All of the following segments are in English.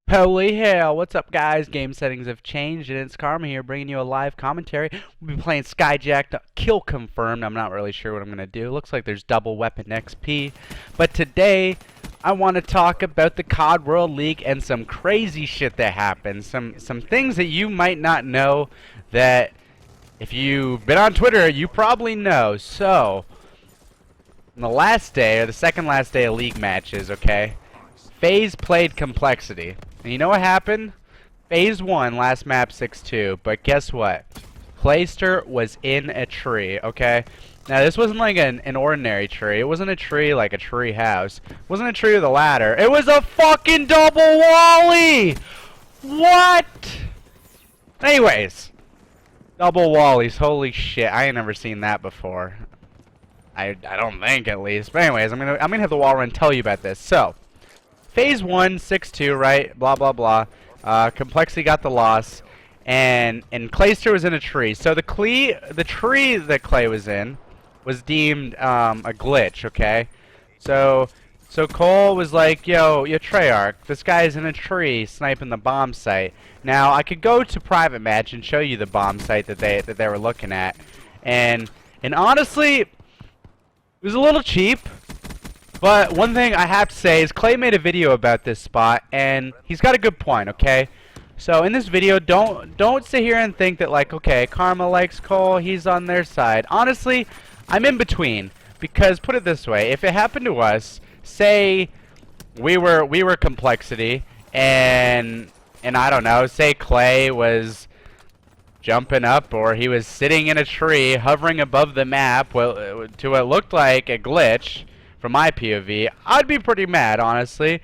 Holy hell, what's up guys? Game settings have changed and it's Karma here bringing you a live commentary. We'll be playing Skyjack, kill confirmed. I'm not really sure what I'm going to do. Looks like there's double weapon XP. But today, I want to talk about the COD World League and some crazy shit that happened. Some things that you might not know that if you've been on Twitter, you probably know. So, on the last day, or the second last day of league matches, okay? Faze played Complexity. And you know what happened? Faze won last map 6-2, but guess what? Clayster was in a tree, okay? Now this wasn't like an ordinary tree. It wasn't a tree like a tree house. It wasn't a tree with a ladder. It was a fucking double wally! What? Anyways. Double wallies, holy shit. I ain't never seen that before. I don't think at least. But anyways, I'm gonna have the wall run tell you about this. So Phase 1, 6-2, right? Blah, blah, blah. Complexity got the loss. And Clayster was in a tree. So the tree that Clay was in was deemed a glitch, okay? So Cole was like, yo, Treyarch, this guy's in a tree sniping the bomb site. Now, I could go to private match and show you the bomb site that they were looking at. And honestly, it was a little cheap. But one thing I have to say is Clay made a video about this spot, and he's got a good point, okay? So in this video, don't sit here and think that like, okay, Karma likes Cole, he's on their side. Honestly, I'm in between, because put it this way, if it happened to us, say we were Complexity, and I don't know, say Clay was jumping up, or he was sitting in a tree, hovering above the map, well, to what looked like a glitch. From my POV, I'd be pretty mad, honestly.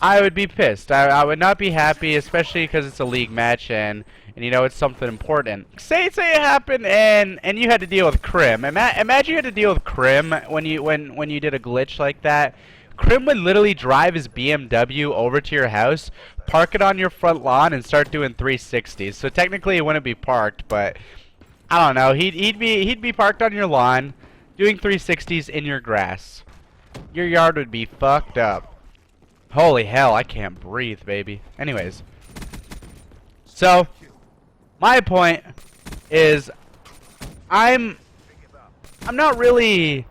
I would be pissed. I would not be happy, especially because it's a league match and you know it's something important. Say it happened and you had to deal with Crim. Imagine you had to deal with Crim when you did a glitch like that. Crim would literally drive his BMW over to your house, park it on your front lawn, and start doing 360s. So technically it wouldn't be parked, but I don't know. He'd be parked on your lawn, doing 360s in your grass. Your yard would be fucked up. Holy hell, I can't breathe, baby. Anyways. So, my point is I'm not really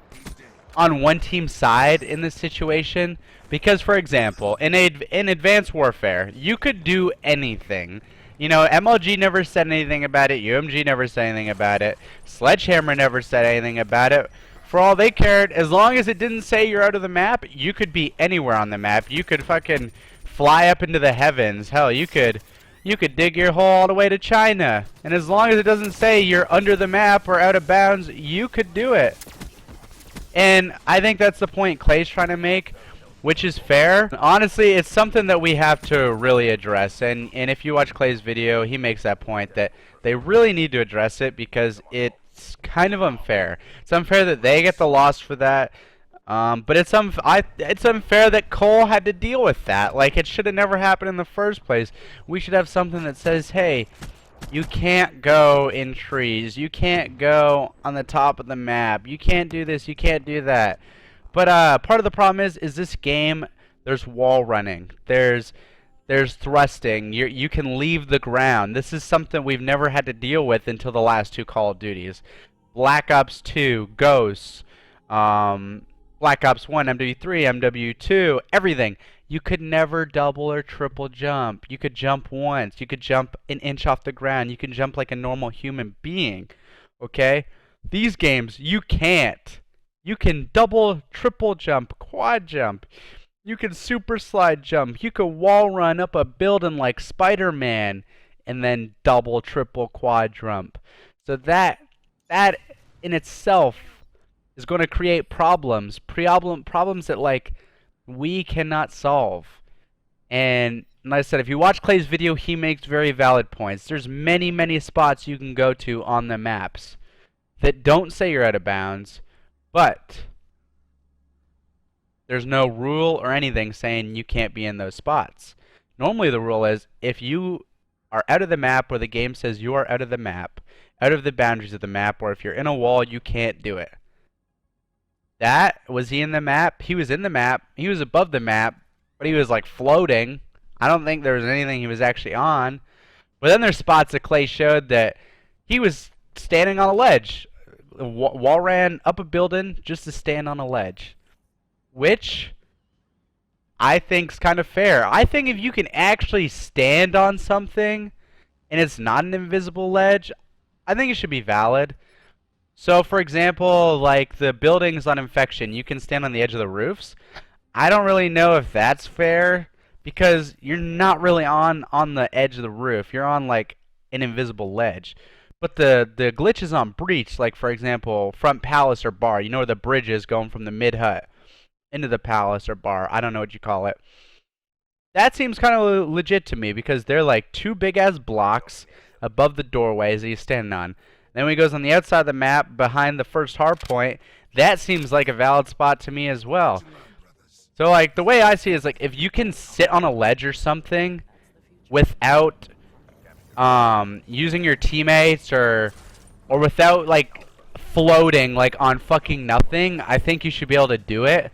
on one team's side in this situation because, for example, in Advanced Warfare, you could do anything. You know, MLG never said anything about it, UMG never said anything about it, Sledgehammer never said anything about it. For all they cared, as long as it didn't say you're out of the map, you could be anywhere on the map. You could fucking fly up into the heavens. Hell, you could dig your hole all the way to China. And as long as it doesn't say you're under the map or out of bounds, you could do it. And I think that's the point Clay's trying to make, which is fair. Honestly, it's something that we have to really address. And if you watch Clay's video, he makes that point that they really need to address it because it's kind of unfair. It's unfair that they get the loss for that, but it's unfair that Cole had to deal with that. Like, it should have never happened in the first place. We should have something that says, hey, you can't go in trees. You can't go on the top of the map. You can't do this. You can't do that. But part of the problem is this game, there's wall running. There's thrusting. You can leave the ground. This is something we've never had to deal with until the last two Call of Duties. Black Ops 2, Ghosts, Black Ops 1, MW3, MW2, everything. You could never double or triple jump. You could jump once. You could jump an inch off the ground. You can jump like a normal human being. Okay? These games, you can't. You can double, triple jump, quad jump. You can super slide jump. You could wall run up a building like Spider-Man and then double, triple, quad jump. So that in itself is going to create problems that like we cannot solve. And like I said, if you watch Clay's video, he makes very valid points. There's many spots you can go to on the maps that don't say you're out of bounds, but there's no rule or anything saying you can't be in those spots. Normally the rule is if you are out of the map or the game says you are out of the map, out of the boundaries of the map, or if you're in a wall, you can't do it. Was he in the map? He was in the map. He was above the map, but he was like floating. I don't think there was anything he was actually on. But then there's spots that Clay showed that he was standing on a ledge. Wall ran up a building just to stand on a ledge. Which I think's kind of fair. I think if you can actually stand on something and it's not an invisible ledge, I think it should be valid. So, for example, like the buildings on Infection, you can stand on the edge of the roofs. I don't really know if that's fair because you're not really on the edge of the roof. You're on like an invisible ledge. But the glitches on Breach, like for example, front palace or bar, you know where the bridge is going from the mid hut into the palace or bar. I don't know what you call it. That seems kind of legit to me because they're like two big ass blocks above the doorways that he's standing on. Then when he goes on the outside of the map behind the first hard point, that seems like a valid spot to me as well. So like the way I see it is like if you can sit on a ledge or something without using your teammates or without like floating like on fucking nothing, I think you should be able to do it.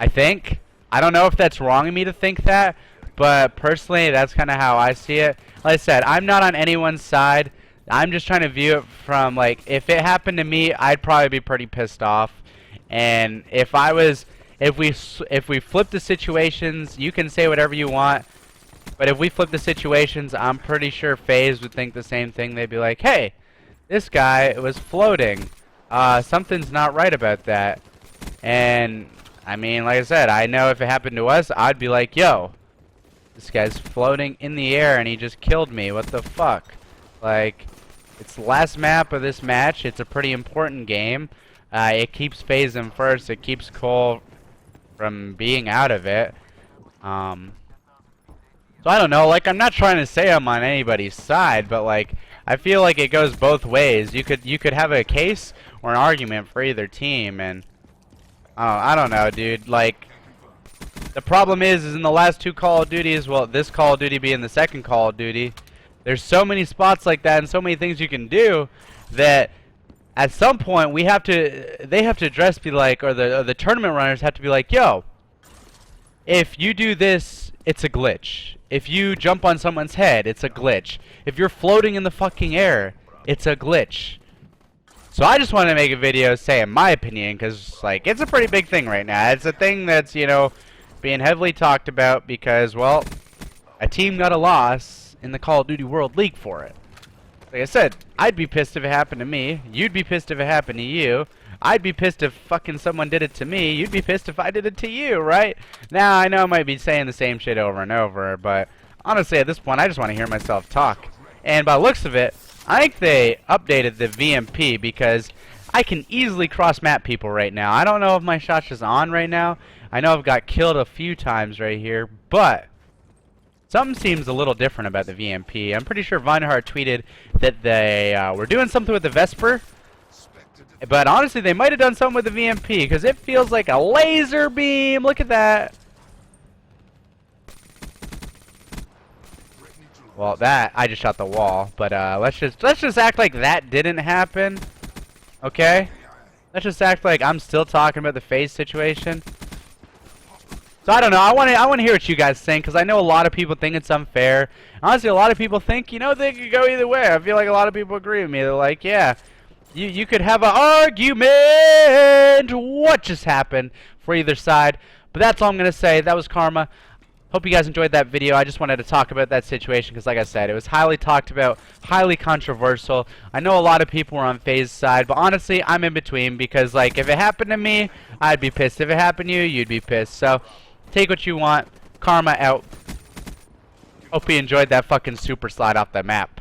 I think. I don't know if that's wrong of me to think that, but personally that's kind of how I see it. Like I said, I'm not on anyone's side. I'm just trying to view it from like if it happened to me, I'd probably be pretty pissed off. And if we flip the situations, you can say whatever you want. But if we flip the situations, I'm pretty sure Faze would think the same thing. They'd be like, "Hey, this guy was floating. Something's not right about that." And I mean, like I said, I know if it happened to us, I'd be like, "Yo, this guy's floating in the air and he just killed me. What the fuck?" Like, it's the last map of this match. It's a pretty important game. It keeps Faze in first. It keeps Cole from being out of it. So I don't know. Like, I'm not trying to say I'm on anybody's side, but like, I feel like it goes both ways. You could have a case or an argument for either team, and I don't know, dude. Like, the problem is in the last two Call of Duties, well, this Call of Duty being the second Call of Duty, there's so many spots like that and so many things you can do that at some point they have to address, be like, or the tournament runners have to be like, yo, if you do this, it's a glitch. If you jump on someone's head, it's a glitch. If you're floating in the fucking air, it's a glitch. So I just wanted to make a video saying my opinion, because like it's a pretty big thing right now. It's a thing that's, you know, being heavily talked about because, well, a team got a loss in the Call of Duty World League for it. Like I said, I'd be pissed if it happened to me. You'd be pissed if it happened to you. I'd be pissed if fucking someone did it to me. You'd be pissed if I did it to you, right? Now, I know I might be saying the same shit over and over, but honestly, at this point, I just want to hear myself talk. And by the looks of it, I think they updated the VMP because I can easily cross-map people right now. I don't know if my shot's just on right now. I know I've got killed a few times right here, but something seems a little different about the VMP. I'm pretty sure Vinehart tweeted that they were doing something with the Vesper. But honestly, they might have done something with the VMP because it feels like a laser beam. Look at that. Well, that I just shot the wall, but let's just act like that didn't happen. Okay? Let's just act like I'm still talking about the Faze situation. So I don't know. I want to hear what you guys think because I know a lot of people think it's unfair. Honestly, a lot of people think, you know, they could go either way. I feel like a lot of people agree with me. They're like, yeah. You could have an argument. What just happened for either side? But that's all I'm going to say. That was Karma. Hope you guys enjoyed that video. I just wanted to talk about that situation because, like I said, it was highly talked about, highly controversial. I know a lot of people were on Faze's side, but honestly, I'm in between because, like, if it happened to me, I'd be pissed. If it happened to you, you'd be pissed. So, take what you want. Karma out. Hope you enjoyed that fucking super slide off the map.